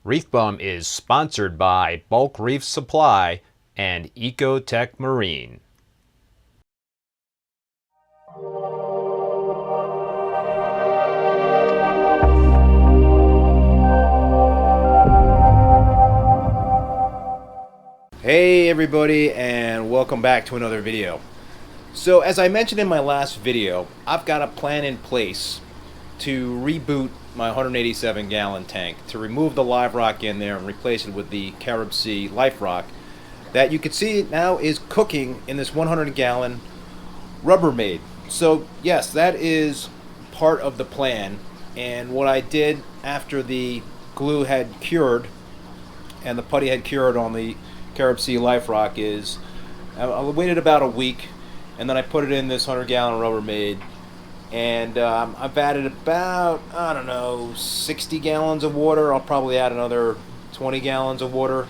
ReefBum is sponsored by Bulk Reef Supply and Ecotech Marine. Hey everybody, and welcome back to another video. So as I mentioned in my last video, I've got a plan in place to reboot my 187 gallon tank, to remove the live rock in there and replace it with the Carib Sea life rock that you can see now is cooking in this 100 gallon Rubbermaid. So yes, that is part of the plan, and what I did after the glue had cured and the putty had cured on the Carib Sea life rock is I waited about a week, and then I put it in this 100 gallon Rubbermaid, and I've added about, I don't know, 60 gallons of water. I'll probably add another 20 gallons of water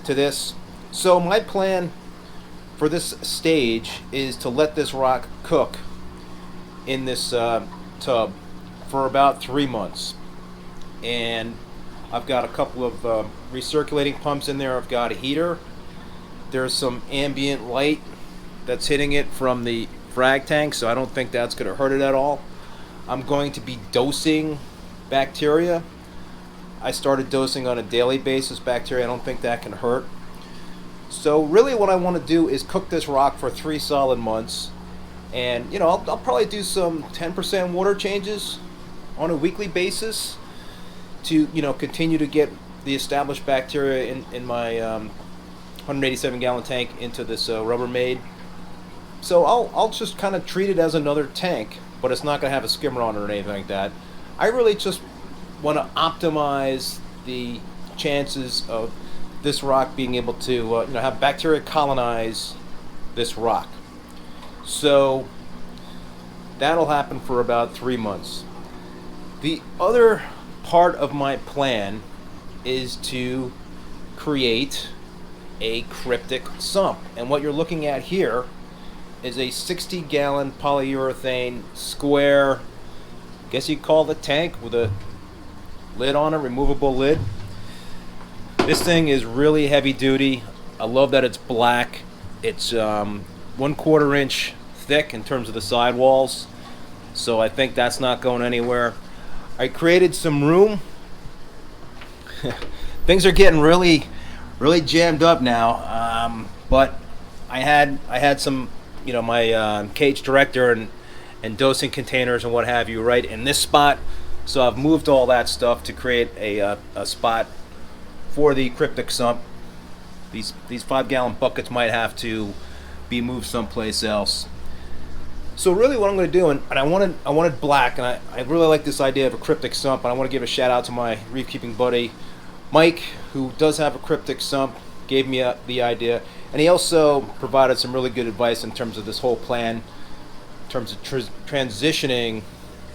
to this. So my plan for this stage is to let this rock cook in this tub for about 3 months. And I've got a couple of recirculating pumps in there. I've got a heater. There's some ambient light that's hitting it from the frag tank, so I don't think that's going to hurt it at all. I'm going to be dosing bacteria. I started dosing on a daily basis bacteria. I don't think that can hurt. So really what I want to do is cook this rock for 3 solid months. And, you know, I'll probably do some 10% water changes on a weekly basis to, you know, continue to get the established bacteria in my 187 gallon tank into this Rubbermaid. So I'll just kind of treat it as another tank, but it's not going to have a skimmer on it or anything like that. I really just want to optimize the chances of this rock being able to you know, have bacteria colonize this rock. So that'll happen for about 3 months. The other part of my plan is to create a cryptic sump, and what you're looking at here is a 60 gallon polyurethane square, I guess you'd call it a tank, with a lid on it, removable lid. This thing is really heavy duty. I love that it's black. It's 1/4 inch thick in terms of the sidewalls, so I think that's not going anywhere. I created some room. Things are getting really jammed up now, but I had some, you know, my cage director and dosing containers and what have you right in this spot, so I've moved all that stuff to create a spot for the cryptic sump. These 5 gallon buckets might have to be moved someplace else. So really what I'm going to do, and I wanted black, and I really like this idea of a cryptic sump, and I want to give a shout out to my reef keeping buddy Mike, who does have a cryptic sump, gave me the idea, and he also provided some really good advice in terms of this whole plan, in terms of transitioning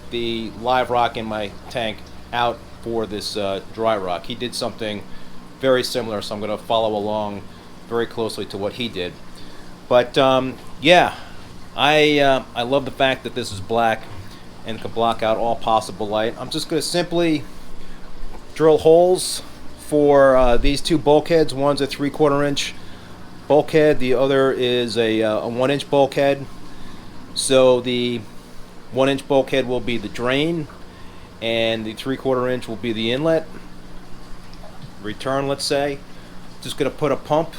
the live rock in my tank out for this dry rock. He did something very similar, so I'm going to follow along very closely to what he did. But yeah, I love the fact that this is black and can block out all possible light. I'm just going to simply drill holes for these 2 bulkheads. One's a 3/4 inch bulkhead, the other is a 1 inch bulkhead. So the 1 inch bulkhead will be the drain, and the 3/4 inch will be the inlet return, let's say. Just going to put a pump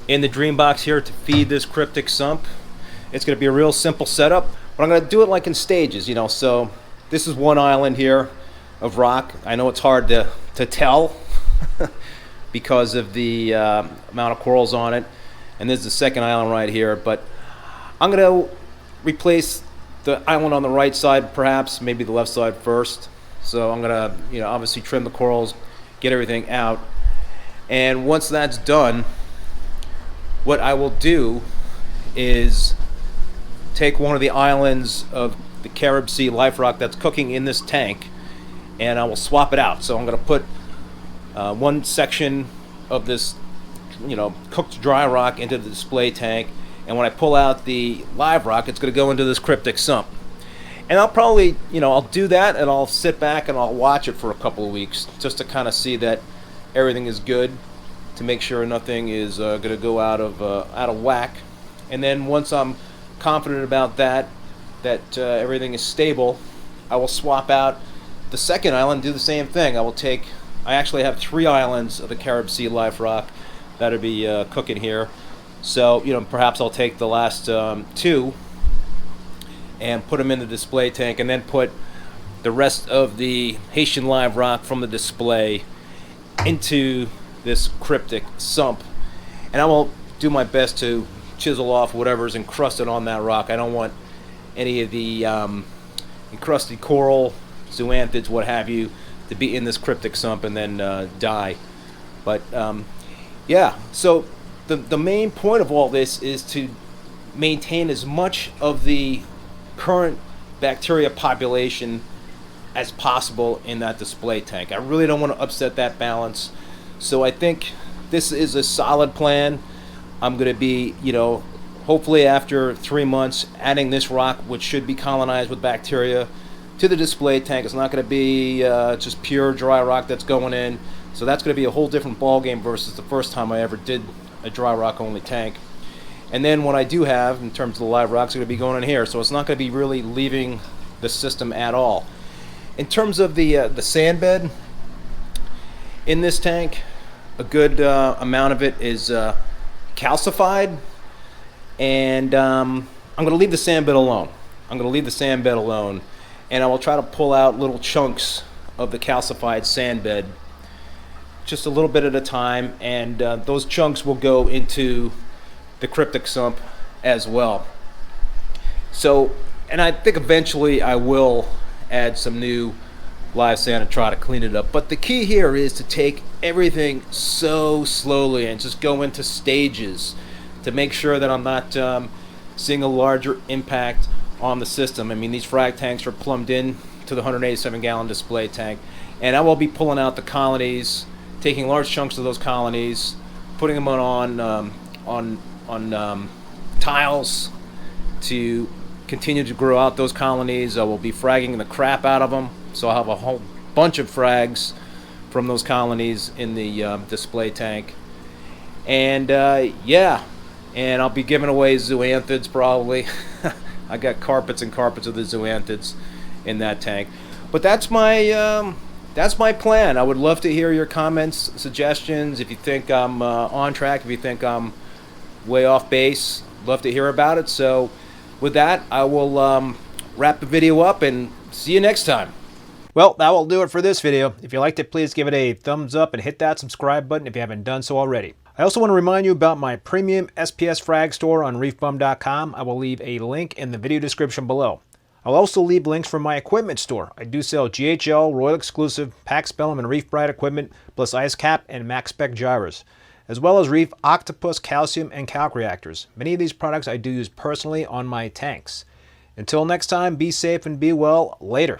in the Dreambox here to feed this cryptic sump. It's going to be a real simple setup, but I'm going to do it like in stages, you know. So this is one island here of rock. I know it's hard to tell because of the amount of corals on it, and this is the second island right here. But I'm going to replace the island on the right side, perhaps maybe the left side first. So I'm going to, you know, obviously trim the corals, get everything out, and once that's done, what I will do is take one of the islands of the Carib Sea life rock that's cooking in this tank, and I will swap it out. So I'm going to put one section of this, you know, cooked dry rock into the display tank, and when I pull out the live rock, it's going to go into this cryptic sump. And I'll probably, I'll do that, and I'll sit back and I'll watch it for a couple of weeks just to kind of see that everything is good, to make sure nothing is going to go out of whack. And then once I'm confident about that everything is stable, I will swap out the second island, do the same thing. I actually have 3 islands of the Carib Sea Live Rock that'll be cooking here. So, perhaps I'll take the last 2 and put them in the display tank, and then put the rest of the Haitian Live Rock from the display into this cryptic sump. And I will do my best to chisel off whatever's encrusted on that rock. I don't want any of the encrusted coral, zoanthids, what have you, to be in this cryptic sump and then die. But yeah, so the main point of all this is to maintain as much of the current bacteria population as possible in that display tank. I really don't want to upset that balance. So I think this is a solid plan. I'm going to be, hopefully after 3 months, adding this rock, which should be colonized with bacteria, to the display tank. It's not going to be just pure dry rock that's going in. So that's going to be a whole different ball game versus the first time I ever did a dry rock only tank. And then what I do have in terms of the live rocks are going to be going in here, so it's not going to be really leaving the system at all. In terms of the sand bed in this tank, a good amount of it is calcified, and I'm going to leave the sand bed alone. And I will try to pull out little chunks of the calcified sand bed, just a little bit at a time, and those chunks will go into the cryptic sump as well. So, and I think eventually I will add some new live sand and try to clean it up. But the key here is to take everything so slowly and just go into stages to make sure that I'm not seeing a larger impact on the system. I mean, these frag tanks are plumbed in to the 187-gallon display tank, and I will be pulling out the colonies, taking large chunks of those colonies, putting them on tiles to continue to grow out those colonies. I will be fragging the crap out of them, so I'll have a whole bunch of frags from those colonies in the display tank. And yeah, and I'll be giving away zoanthids probably. I got carpets and carpets of the zoanthids in that tank. But that's my plan. I would love to hear your comments, suggestions. If you think I'm on track, if you think I'm way off base, love to hear about it. So with that, I will wrap the video up and see you next time. Well, that will do it for this video. If you liked it, please give it a thumbs up and hit that subscribe button if you haven't done so already. I also want to remind you about my premium SPS frag store on reefbum.com. I will leave a link in the video description below. I'll also leave links for my equipment store. I do sell GHL, Royal Exclusiv, Pax Bellum, and Reef Brite equipment, plus IceCap and Maxspect gyres, as well as Reef, Octopus, calcium, and Kalk reactors. Many of these products I do use personally on my tanks. Until next time, be safe and be well. Later.